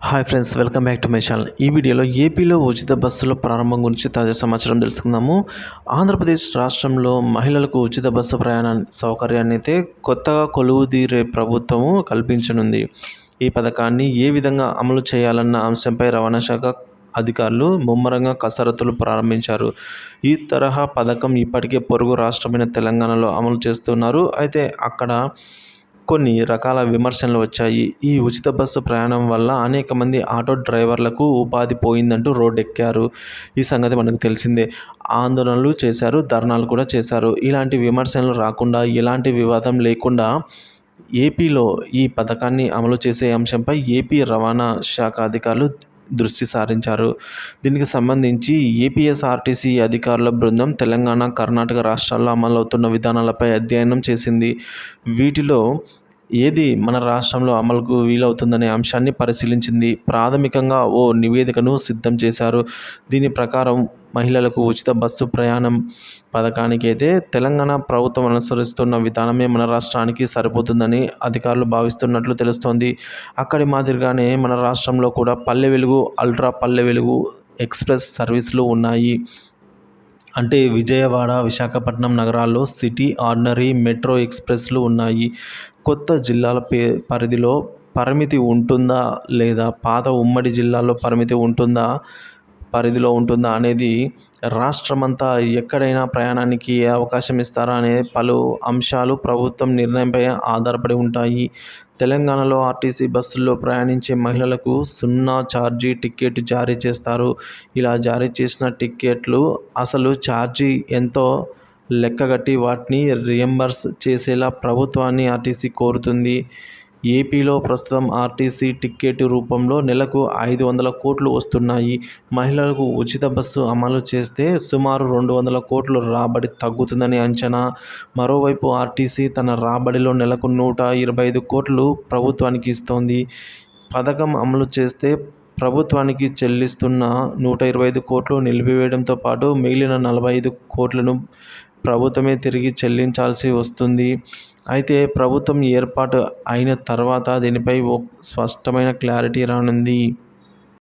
Hi friends, welcome back to my channel. ఈ వీడియోలో ఏపీలో ఉచిత బస్సుల ప్రారంభం గురించి తాజా సమాచారం తెలుసుకుందాము. ఆంధ్రప్రదేశ్ రాష్ట్రంలో మహిళలకు ఉచిత బస్సు ప్రయాణ సౌకర్యాన్ని అయితే కొత్తగా కొలువుదీరే ప్రభుత్వము కల్పించనుంది. ఈ పథకాన్ని ఏ విధంగా అమలు చేయాలన్న అంశంపై రవాణా శాఖ అధికారులు ముమ్మరంగా కసరత్తులు ప్రారంభించారు. ఈ తరహా పథకం ఇప్పటికే పొరుగు రాష్ట్రమైన తెలంగాణలో అమలు చేస్తున్నారు. అయితే అక్కడ కొన్ని రకాల విమర్శలు వచ్చాయి. ఈ ఉచిత బస్సు ప్రయాణం వల్ల అనేక మంది ఆటో డ్రైవర్లకు ఉపాధి పోయిందంటూ రోడ్డెక్కారు. ఈ సంగతి మనకు తెలిసిందే. ఆందోళనలు చేశారు, ధర్నాలు కూడా చేశారు. ఇలాంటి విమర్శలు రాకుండా, ఎలాంటి వివాదం లేకుండా ఏపీలో ఈ పథకాన్ని అమలు చేసే అంశంపై ఏపీ రవాణా శాఖ అధికారులు దృష్టి సారించారు. దీనికి సంబంధించి ఏపీఎస్ఆర్టీసీ అధికారుల బృందం తెలంగాణ, కర్ణాటక రాష్ట్రాల్లో అమలవుతున్న విధానాలపై అధ్యయనం చేసింది. వీటిలో ఏది మన రాష్ట్రంలో అమలుకు వీలవుతుందనే అంశాన్ని పరిశీలించింది. ప్రాథమికంగా ఓ నివేదికను సిద్ధం చేశారు. దీని ప్రకారం మహిళలకు ఉచిత బస్సు ప్రయాణం పథకానికి అయితే తెలంగాణ ప్రభుత్వం అనుసరిస్తున్న విధానమే మన రాష్ట్రానికి సరిపోతుందని అధికారులు భావిస్తున్నట్లు తెలుస్తోంది. అక్కడి మాదిరిగానే మన రాష్ట్రంలో కూడా పల్లె వెలుగు, అల్ట్రా పల్లె వెలుగు ఎక్స్ప్రెస్ సర్వీసులు ఉన్నాయి. అంటే విజయవాడ, విశాఖపట్నం నగరాల్లో సిటీ, ఆర్డినరీ, మెట్రో ఎక్స్ప్రెస్లు ఉన్నాయి. కొత్త జిల్లాల పరిధిలో పరిమితి ఉంటుందా లేదా పాత ఉమ్మడి జిల్లాల్లో పరిధిలో ఉంటుందా అనేది, రాష్ట్రమంతా ఎక్కడైనా ప్రయాణానికి అవకాశం ఇస్తారా అనే పలు అంశాలు ప్రభుత్వం నిర్ణయంపై ఆధారపడి ఉంటాయి. తెలంగాణలో ఆర్టీసీ బస్సుల్లో ప్రయాణించే మహిళలకు 0 ఛార్జీ టికెట్ జారీ చేస్తారు. ఇలా జారీ చేసిన టికెట్లు అసలు ఛార్జీ ఎంతో లెక్కగట్టి వాటిని రియంబర్స్ చేసేలా ప్రభుత్వాన్ని ఆర్టీసీ కోరుతుంది. ఏపీలో ప్రస్తుతం ఆర్టీసీ టికెట్ రూపంలో నెలకు 500 కోట్లు వస్తున్నాయి. మహిళలకు ఉచిత బస్సు అమలు చేస్తే సుమారు 200 కోట్లు రాబడి తగ్గుతుందని అంచనా. మరోవైపు ఆర్టీసీ తన రాబడిలో నెలకు 125 కోట్లు ప్రభుత్వానికి ఇస్తోంది. పథకం అమలు చేస్తే ప్రభుత్వానికి చెల్లిస్తున్న 125 కోట్లు నిలిపివేయడంతో పాటు మిగిలిన 45 కోట్లను ప్రభుత్వమే తిరిగి చెల్లించాల్సి వస్తుంది. అయితే ప్రభుత్వం ఏర్పాటు అయిన తర్వాత దీనిపై ఓ స్పష్టమైన క్లారిటీ రానుంది.